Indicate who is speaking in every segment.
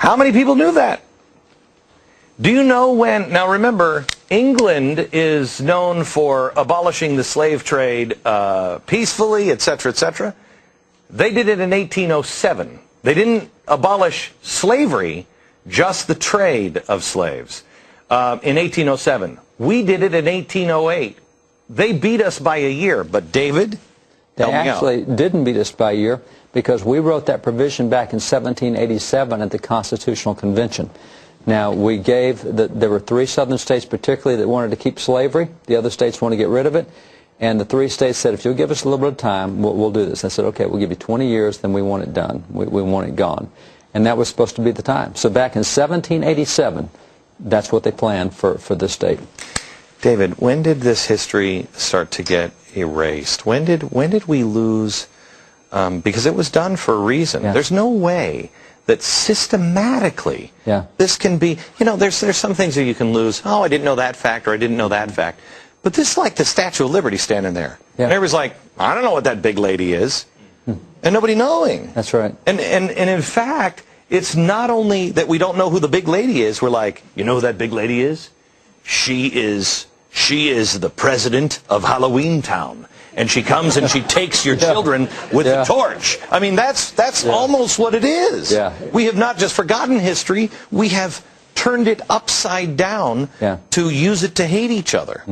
Speaker 1: How many people knew that? Do you know when, now remember, England is known for abolishing the slave trade peacefully, etc., etc. They did it in 1807. They didn't abolish slavery, just the trade of slaves in 1807. We did it in 1808. They beat us by a year, but David,
Speaker 2: they actually didn't beat us by a year because we wrote that provision back in 1787 at the Constitutional Convention. Now, we gave, there were 3 southern states particularly that wanted to keep slavery. The other states want to get rid of it. And the 3 states said, if you'll give us a little bit of time, we'll do this. I said, okay, we'll give you 20 years, then we want it done. We want it gone. And that was supposed to be the time. So back in 1787, that's what they planned for this state.
Speaker 1: David, when did this history start to get erased? When did we lose, because it was done for a reason. Yeah. There's no way that systematically this can be, you know, there's some things that you can lose. Oh, I didn't know that fact, or I didn't know that fact. But this is like the Statue of Liberty standing there. Yeah. And everybody's like, I don't know what that big lady is. And nobody knowing.
Speaker 2: That's right.
Speaker 1: And in fact, it's not only that we don't know who the big lady is, we're like, you know who that big lady is? She is the president of Halloween Town. And she comes and she takes your children with the torch. I mean, that's almost what it is. Yeah. We have not just forgotten history, we have turned it upside down to use it to hate each other.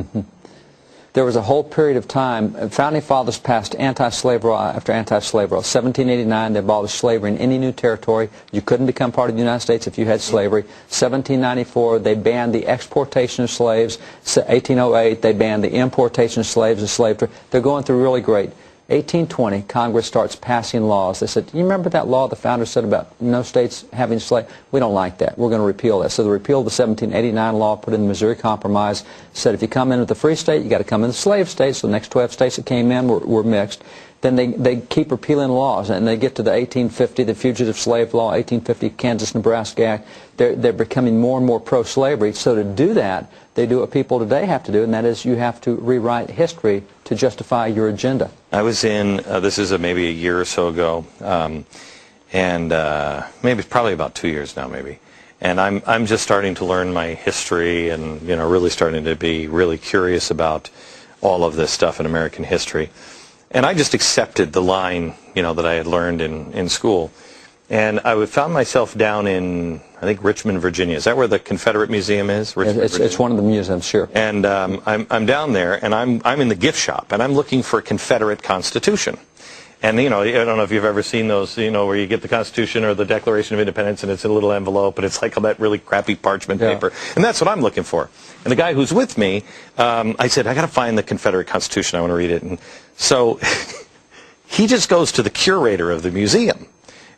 Speaker 2: There was a whole period of time, founding fathers passed anti-slave law after anti-slave law. 1789, they abolished slavery in any new territory. You couldn't become part of the United States if you had slavery. 1794, they banned the exportation of slaves. 1808, they banned the importation of slaves and slave trade. They're going through really great. 1820, Congress starts passing laws. They said, you remember that law the founders said about no states having slaves? We don't like that. We're going to repeal that. So they repealed the 1789 law, put in the Missouri Compromise, said if you come in with the free state, you got to come in the slave state. So the next 12 states that came in were mixed. Then they keep repealing laws, and they get to the 1850, the Fugitive Slave Law, 1850 Kansas-Nebraska Act. They're becoming more and more pro-slavery. So to do that, they do what people today have to do, and that is you have to rewrite history to justify your agenda.
Speaker 1: I was in, this is maybe a year or so ago, and maybe probably about 2 years now maybe. And I'm just starting to learn my history and, you know, really starting to be really curious about all of this stuff in American history. And I just accepted the line, you know, that I had learned in school. And I found myself down in, I think, Richmond, Virginia. Is that where the Confederate Museum is?
Speaker 2: It's one of the museums, sure.
Speaker 1: And I'm down there, and I'm in the gift shop, and I'm looking for a Confederate Constitution. And, you know, I don't know if you've ever seen those, you know, where you get the Constitution or the Declaration of Independence, and it's in a little envelope, and it's like all that really crappy parchment paper. And that's what I'm looking for. And the guy who's with me, I said, I got to find the Confederate Constitution. I want to read it. And so he just goes to the curator of the museum.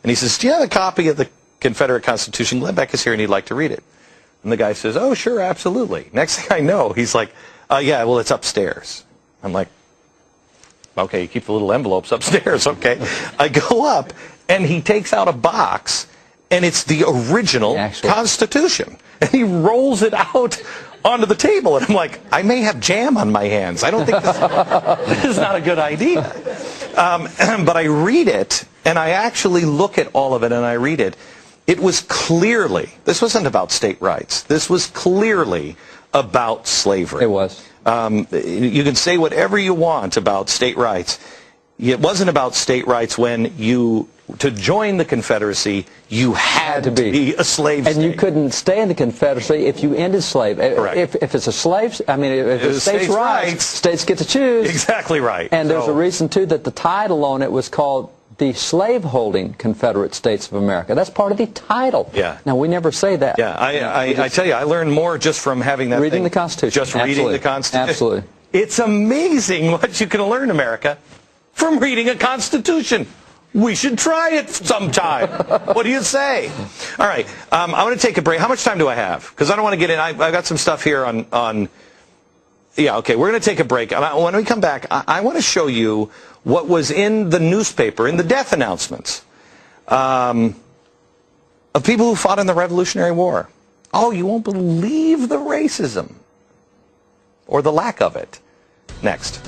Speaker 1: And he says, do you have a copy of the Confederate Constitution? Glenn Beck is here, and he'd like to read it. And the guy says, oh, sure, absolutely. Next thing I know, he's like, yeah, well, it's upstairs. I'm like, okay, you keep the little envelopes upstairs, okay. I go up, and he takes out a box, and it's the original Constitution. And he rolls it out onto the table, and I'm like, I may have jam on my hands. I don't think this is not a good idea. But I read it, and I actually look at all of it, and I read it. It was clearly, this wasn't about state rights. This was clearly about slavery.
Speaker 2: It was.
Speaker 1: You can say whatever you want about state rights. It wasn't about state rights when to join the Confederacy, you had to be a slave state.
Speaker 2: And you couldn't stay in the Confederacy if you ended slavery. If it's a slave, I mean, if it's states' rights, states get to choose.
Speaker 1: Exactly right.
Speaker 2: And there's a reason, too, that the title on it was called the Slave-Holding Confederate States of America. That's part of the title. Yeah. Now, we never say that.
Speaker 1: Yeah, I tell you, I learned more just from having that
Speaker 2: reading the Constitution.
Speaker 1: Just reading the Constitution.
Speaker 2: Absolutely.
Speaker 1: It's amazing what you can learn, America, from reading a Constitution. We should try it sometime. What do you say? All right, I'm going to take a break. How much time do I have? Because I don't want to get in. I've got some stuff here on yeah, okay, we're going to take a break. When we come back, I want to show you what was in the newspaper, in the death announcements of people who fought in the Revolutionary War. Oh, you won't believe the racism or the lack of it. Next.